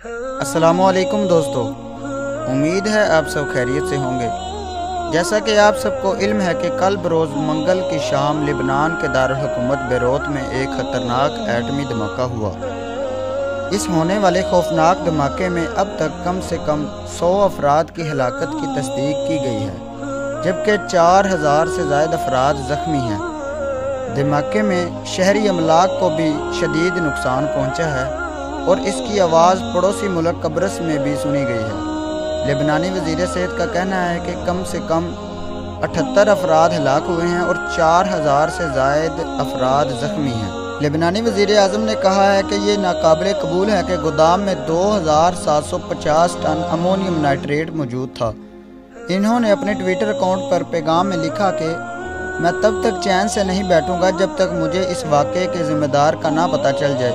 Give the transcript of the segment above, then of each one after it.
अस्सलामुअलैकुम दोस्तों, उम्मीद है आप सब खैरियत से होंगे। जैसा कि आप सबको इल्म है कि कल बरोज़ मंगल की शाम लिबनान के दारुल हुकूमत बेरूत में एक ख़तरनाक एटमी धमाका हुआ। इस होने वाले खौफनाक धमाके में अब तक कम से कम 100 अफराद की हलाकत की तस्दीक की गई है, जबकि 4000 से ज़ायद अफराद ज़ख्मी हैं। धमाके में शहरी अमलाक को भी शदीद नुकसान पहुँचा है और इसकी आवाज़ पड़ोसी मुल्क कब्रस में भी सुनी गई है। लेबनानी वज़ीर सेहत का कहना है कि कम से कम 78 अफराद हलाक हुए हैं और 4000 से ज़ायद अफराद ज़ख्मी हैं। लेबनानी वज़ीर आज़म ने कहा है कि ये नाकाबिल कबूल है कि गोदाम में 2750 टन अमोनियम नाइट्रेट मौजूद था। इन्होंने अपने ट्विटर अकाउंट पर पैगाम में लिखा कि मैं तब तक चैन से नहीं बैठूंगा जब तक मुझे इस वाक़े के ज़िम्मेदार का ना पता चल जाए,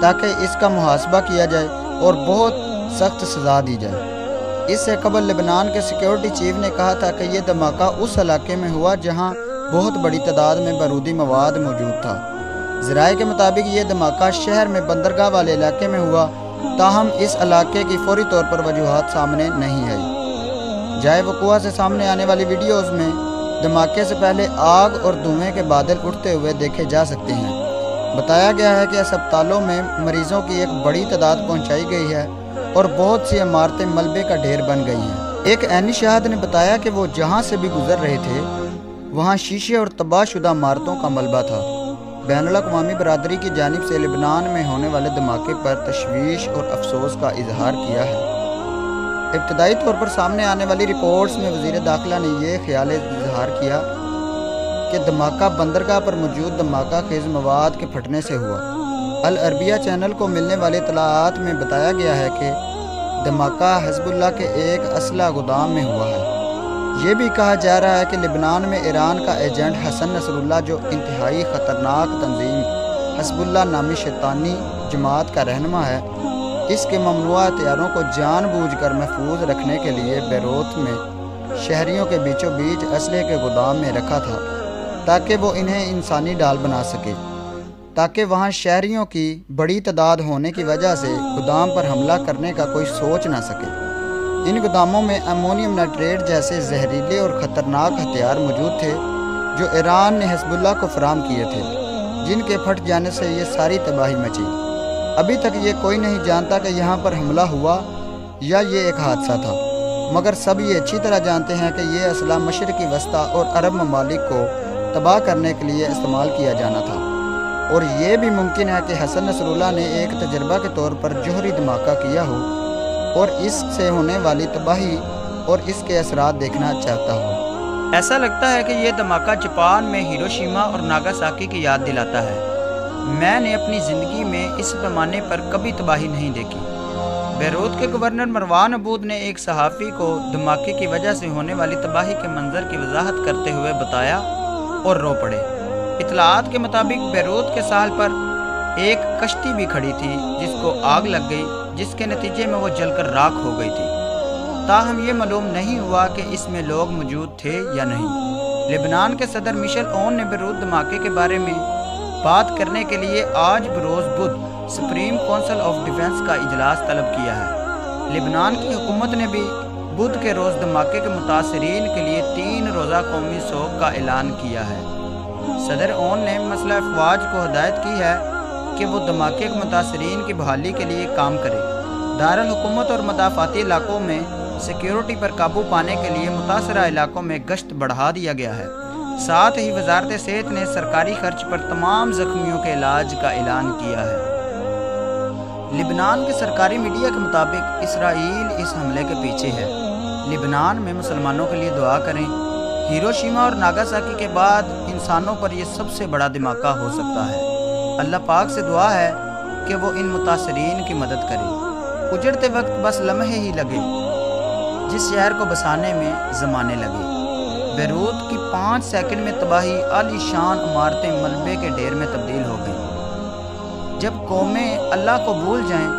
ताकि इसका मुहासबा किया जाए और बहुत सख्त सज़ा दी जाए। इससे कबल लेबनान के सिक्योरिटी चीफ ने कहा था कि यह धमाका उस इलाके में हुआ जहां बहुत बड़ी तादाद में बारूदी मवाद मौजूद था। ज़राए के मुताबिक ये धमाका शहर में बंदरगाह वाले इलाके में हुआ, ताहम इस इलाके की फौरी तौर पर वजूहात सामने नहीं आई। जाए वक़ुआ से सामने आने वाली वीडियोज़ में धमाके से पहले आग और धुएँ के बादल उठते हुए देखे जा सकते हैं। बताया गया है कि अस्पतालों में मरीज़ों की एक बड़ी तादाद पहुंचाई गई है और बहुत सी इमारतें मलबे का ढेर बन गई हैं। एक ऐनी शहाद ने बताया कि वो जहां से भी गुजर रहे थे वहां शीशे और तबाहशुदा इमारतों का मलबा था। बैनुल अक़वामी बरादरी की जानिब से लिबनान में होने वाले धमाके पर तशवीश और अफसोस का इजहार किया है। इब्तदाई तौर पर सामने आने वाली रिपोर्ट्स में वज़ीर दाखिला ने यह ख्याल इजहार किया कि धमाका बंदरगाह पर मौजूद धमाका खेज मवाद के फटने से हुआ। अल अरबिया चैनल को मिलने वाले इतलाआत में बताया गया है कि धमाका हिज़्बुल्लाह के एक असला गोदाम में हुआ है। ये भी कहा जा रहा है कि लिबनान में ईरान का एजेंट हसन नसरुल्लाह, जो इंतहाई ख़तरनाक तंजीम हिज़्बुल्लाह नामी शैतानी जमात का रहनुमा है, इसके ममनुआ हथियारों को जानबूझकर महफूज रखने के लिए बेरूत में शहरियों के बीचों बीच असलहे के गोदाम में रखा था, ताकि वो इन्हें इंसानी डाल बना सके, ताकि वहाँ शहरियों की बड़ी तादाद होने की वजह से गोदाम पर हमला करने का कोई सोच ना सके। इन गोदामों में अमोनियम नाइट्रेट जैसे जहरीले और ख़तरनाक हथियार मौजूद थे, जो ईरान ने हिज़्बुल्लाह को फराहम किए थे, जिनके फट जाने से ये सारी तबाही मची। अभी तक ये कोई नहीं जानता कि यहाँ पर हमला हुआ या ये एक हादसा था, मगर सब ये अच्छी तरह जानते हैं कि ये असला मशरिकी वस्ता और अरब ममालिक को तबाह करने के लिए इस्तेमाल किया जाना था। और ये भी मुमकिन है कि हसन नसरुल्लाह ने एक तजर्बा के तौर पर जोहरी धमाका किया हो और इससे होने वाली तबाही और इसके असरात देखना चाहता हो। ऐसा लगता है कि ये धमाका जापान में हिरोशिमा और नागासाकी की याद दिलाता है। मैंने अपनी ज़िंदगी में इस पैमाने पर कभी तबाही नहीं देखी। बेरूत के गवर्नर मरवान अबूद ने एक सहाफ़ी को धमाके की वजह से होने वाली तबाही के मंजर की वजाहत करते हुए बताया और रो पड़े। इतलाआत के मुताबिक बेरूत के साहल पर एक कश्ती भी खड़ी थी जिसको आग लग गई, जिसके नतीजे में वो जलकर राख हो गई थी। ताहम ये मालूम नहीं हुआ कि इसमें लोग मौजूद थे या नहीं। लेबनान के सदर मिशेल ओन ने बेरूत धमाके के बारे में बात करने के लिए आज बरोज़ बुध सुप्रीम काउंसिल ऑफ डिफेंस का इजलास तलब किया है। लेबनान की हुकूमत ने भी बुध के रोज़ धमाके के मुतासरीन के लिए 3 रोज़ा कौमी शोक का ऐलान किया है। सदर ओन ने मसला अफवाज को हदायत की है कि वो धमाके के मुतासरीन की बहाली के लिए काम करे। दारुल हुकूमत और मदाफ़ाती इलाकों में सिक्योरिटी पर काबू पाने के लिए मुतासरा इलाकों में गश्त बढ़ा दिया गया है। साथ ही वजारत सेहत ने सरकारी खर्च पर तमाम जख्मियों के इलाज का ऐलान किया है। लिबनान के सरकारी मीडिया के मुताबिक इसराइल इस हमले के पीछे है। लिबनान में मुसलमानों के लिए दुआ करें। हिरोशिमा और नागासाकी के बाद इंसानों पर यह सबसे बड़ा धमाका हो सकता है। अल्लाह पाक से दुआ है कि वो इन मुतासरीन की मदद करे। उजड़ते वक्त बस लम्हे ही लगे जिस शहर को बसाने में ज़माने लगे। बेरूत की 5 सेकंड में तबाही आलीशान इमारतें मलबे के ढेर में तब्दील हो गईं। जब कौमें अल्लाह को भूल जाएं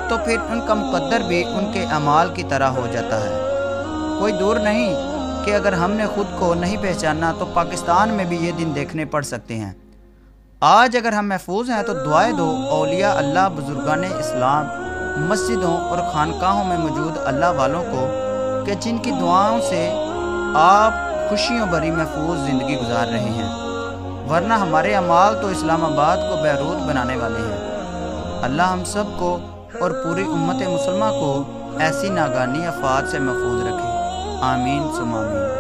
तो फिर उनका मुकद्दर भी उनके अमाल की तरह हो जाता है। कोई दूर नहीं कि अगर हमने खुद को नहीं पहचाना तो पाकिस्तान में भी ये दिन देखने पड़ सकते हैं। आज अगर हम महफूज हैं तो दुआएं दो औलिया अल्लाह, बुजुर्गान इस्लाम, مسجدوں اور خانقاہوں میں موجود اللہ والوں کو کہ جن کی دعاؤں سے آپ خوشیوں بھری محفوظ زندگی گزار رہے ہیں، ورنہ ہمارے اعمال تو اسلام آباد کو بیروت بنانے والے ہیں۔ اللہ ہم سب کو اور پوری امت مسلمہ کو ایسی ناگہانی آفات سے محفوظ رکھے، آمین ثم آمین۔